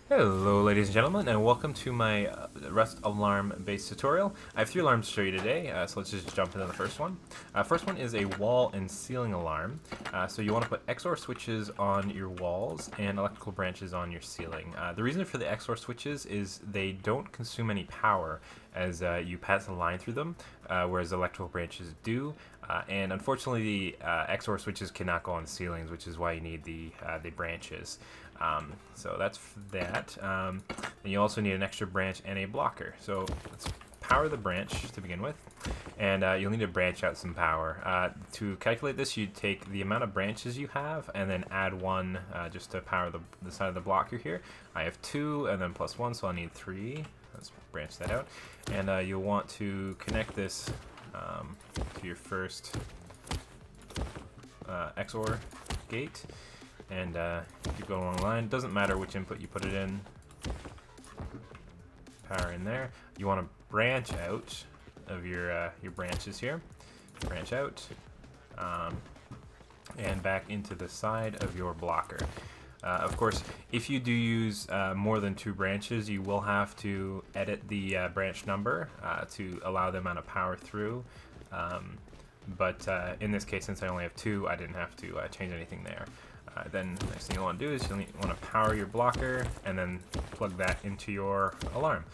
Hello ladies and gentlemen, and welcome to my Rust alarm based tutorial. I have three alarms to show you today, so let's just jump into the first one. First one is a wall and ceiling alarm. So you want to put XOR switches on your walls and electrical branches on your ceiling. The reason for the XOR switches is they don't consume any power as you pass a line through them, whereas electrical branches do. And unfortunately, the XOR switches cannot go on ceilings, which is why you need the branches. So that's that. And you also need an extra branch and a blocker. So let's power the branch to begin with, and you'll need to branch out some power. To calculate this, you take the amount of branches you have and then add one just to power the side of the blocker here. I have two and then plus one, so I'll need three. Let's branch that out. And you'll want to connect this to your first XOR gate. And keep going along the line. Doesn't matter which input you put it in. Power in there. You want to branch out of your branches here. Branch out, and back into the side of your blocker. Of course, if you do use more than two branches, you will have to edit the branch number to allow the amount of power through. But in this case, since I only have two, I didn't have to change anything there. Then the next thing you want to do is you'll want to power your blocker and then plug that into your alarm.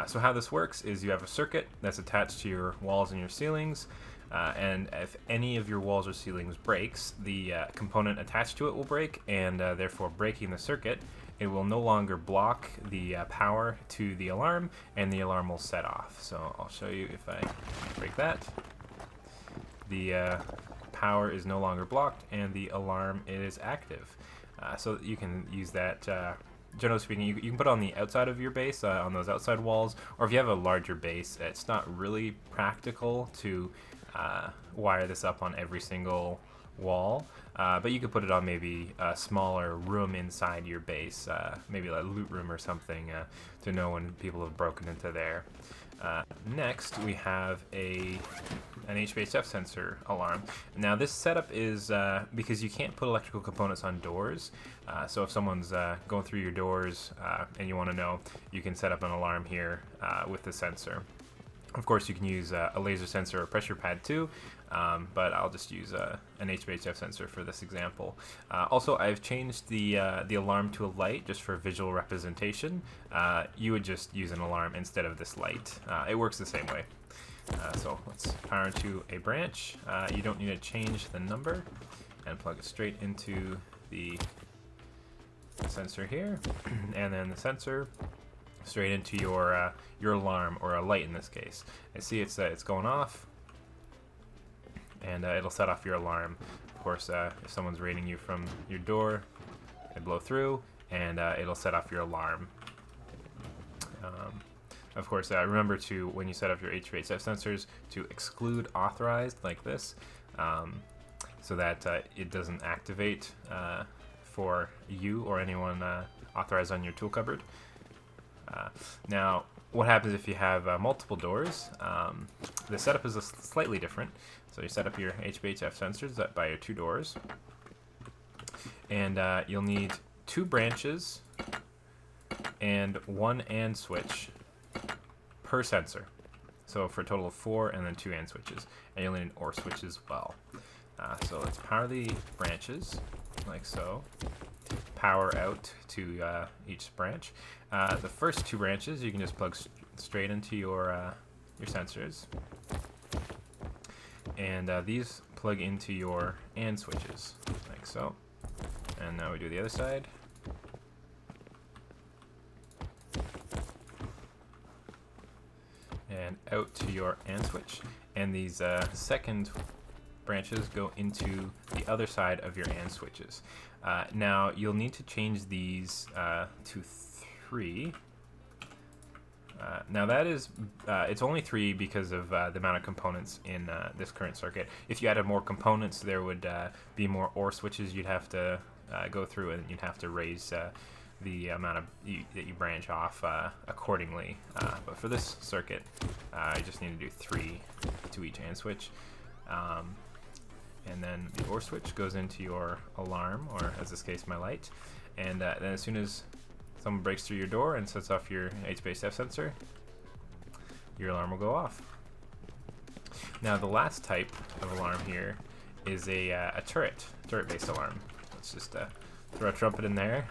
So how this works is you have a circuit that's attached to your walls and your ceilings, and if any of your walls or ceilings breaks, the component attached to it will break, and therefore breaking the circuit, it will no longer block the power to the alarm, and the alarm will set off. So I'll show you if I break that. The power is no longer blocked and the alarm is active. So you can use that, generally speaking, you can put it on the outside of your base, on those outside walls, or if you have a larger base, it's not really practical to wire this up on every single wall, but you could put it on maybe a smaller room inside your base, maybe like a loot room or something, to know when people have broken into there. Next, we have an HDF sensor alarm. Now this setup is because you can't put electrical components on doors, so if someone's going through your doors and you want to know, you can set up an alarm here with the sensor. Of course, you can use a laser sensor or pressure pad too, but I'll just use an HDF sensor for this example. Also, I've changed the alarm to a light just for visual representation. You would just use an alarm instead of this light. It works the same way. So let's power into a branch. You don't need to change the number, and plug it straight into the sensor here, and then the sensor straight into your alarm, or a light in this case. I see it's going off, and it'll set off your alarm. Of course, if someone's raiding you from your door, they blow through, and it'll set off your alarm. Of course, remember to, when you set up your HDF sensors, to exclude authorized like this, so that it doesn't activate for you or anyone authorized on your tool cupboard. Now, what happens if you have multiple doors? The setup is slightly different. So you set up your HDF sensors by your two doors, and you'll need two branches and one AND switch per sensor. So for a total of 4, and then 2 AND switches. And you'll need an OR switch as well. So let's power the branches, like so. Power out to each branch. The first 2 branches you can just plug straight into your sensors, and these plug into your AND switches, like so. And now we do the other side. And out to your AND switch, and these second branches go into the other side of your AND switches. Now you'll need to change these to 3. Now that is, it's only 3 because of the amount of components in this current circuit. If you added more components, there would be more OR switches you'd have to go through, and you'd have to raise the amount that you branch off accordingly. But for this circuit, I just need to do 3 to each AND switch. And then the OR switch goes into your alarm, or as this case, my light. And then as soon as someone breaks through your door and sets off your HDF sensor, your alarm will go off. Now the last type of alarm here is a turret-based alarm. Let's just throw a trumpet in there.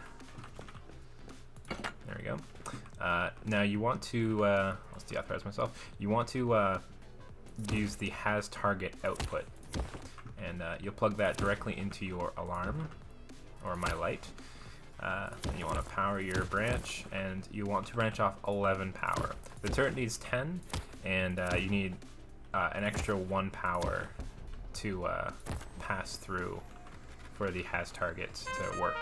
There we go. Now you want to, let's deauthorize myself. You want to use the has target output, and you'll plug that directly into your alarm or my light. And you want to power your branch, and you want to branch off 11 power. The turret needs 10, and you need an extra 1 power to pass through for the has target to work.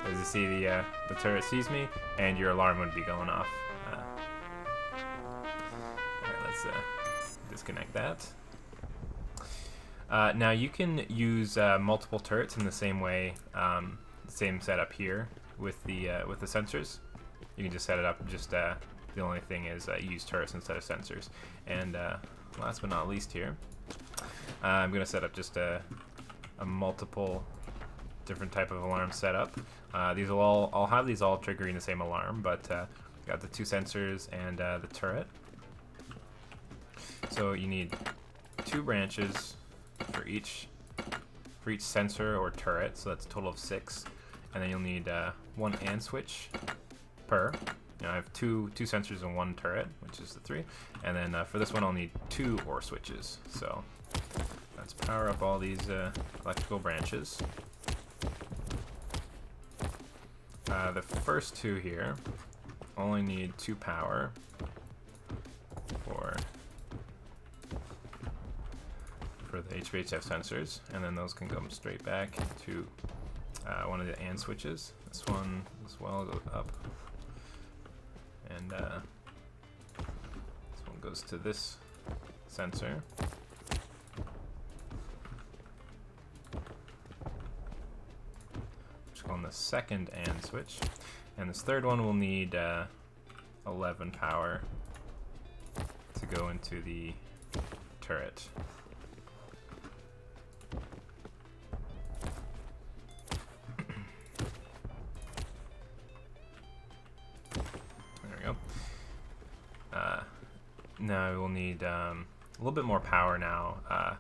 As you see, the turret sees me, and your alarm would be going off. Alright, let's disconnect that. Now you can use multiple turrets in the same way. Same setup here with the sensors. You can just set it up. Just the only thing is use turrets instead of sensors. And last but not least here, I'm going to set up just a multiple different type of alarm setup. These will I'll have these all triggering the same alarm, but got the 2 sensors and the turret. So you need 2 branches for each sensor or turret, so that's a total of 6. And then you'll need 1 AND switch per. Now I have two sensors and 1 turret, which is the 3. And then for this one I'll need 2 OR switches. So let's power up all these electrical branches. The first 2 here only need 2 power for the HDF sensors, and then those can go straight back to one of the AND switches. This one as well goes up, and this one goes to this sensor. Which go on the second AND switch, and this third one will need 11 power to go into the turret. Now we'll need a little bit more power now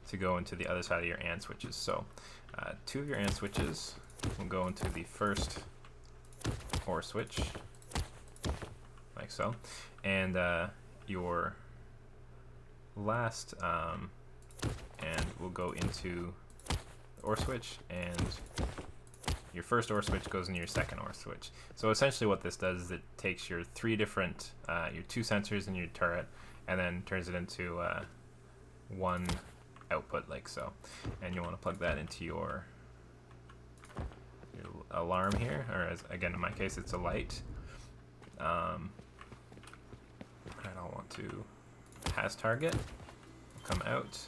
to go into the other side of your AND switches. So 2 of your AND switches will go into the first OR switch, like so, and your last and will go into the OR switch, and your first OR switch goes into your second OR switch. So essentially what this does is it takes your 3 different, your 2 sensors and your turret, and then turns it into 1 output, like so. And you want to plug that into your alarm here, or again in my case it's a light. And I'll want to has target, come out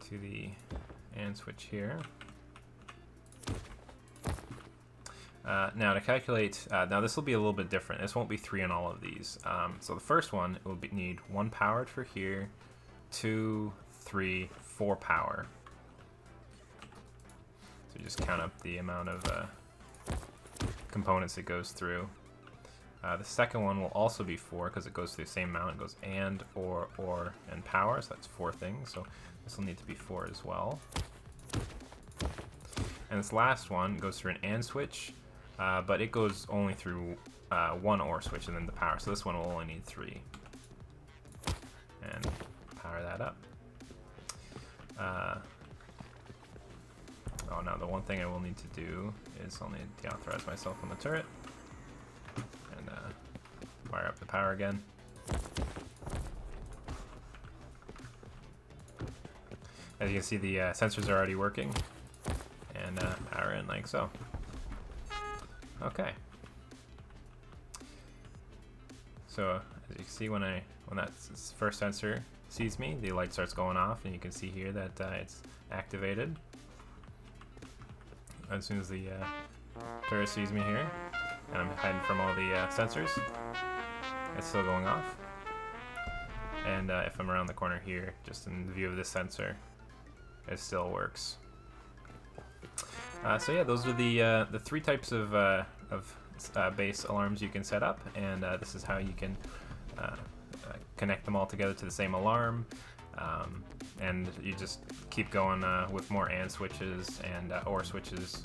to the AND switch here. Now to calculate, now this will be a little bit different. This won't be 3 on all of these. So the first one will need 1 powered for here, 2, 3, 4 power. So just count up the amount of components it goes through. The second one will also be 4 because it goes through the same amount. It goes AND, OR, and power, so that's 4 things. So this will need to be 4 as well. And this last one goes through an AND switch, but it goes only through 1 OR switch and then the power. So this one will only need 3. And power that up. Oh, now the one thing I will need to do is I'll need to deauthorize myself on the turret and wire up the power again. As you can see, the sensors are already working, and power in like so. Okay. So as you can see, when that first sensor sees me, the light starts going off, and you can see here that it's activated. As soon as the turret sees me here, and I'm hiding from all the sensors, it's still going off. And if I'm around the corner here, just in the view of this sensor, it still works. So yeah, those are the three types of base alarms you can set up, and this is how you can connect them all together to the same alarm. And you just keep going with more AND switches and OR switches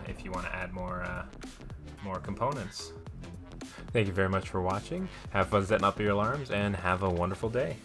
if you want to add more components. Thank you very much for watching. Have fun setting up your alarms and have a wonderful day.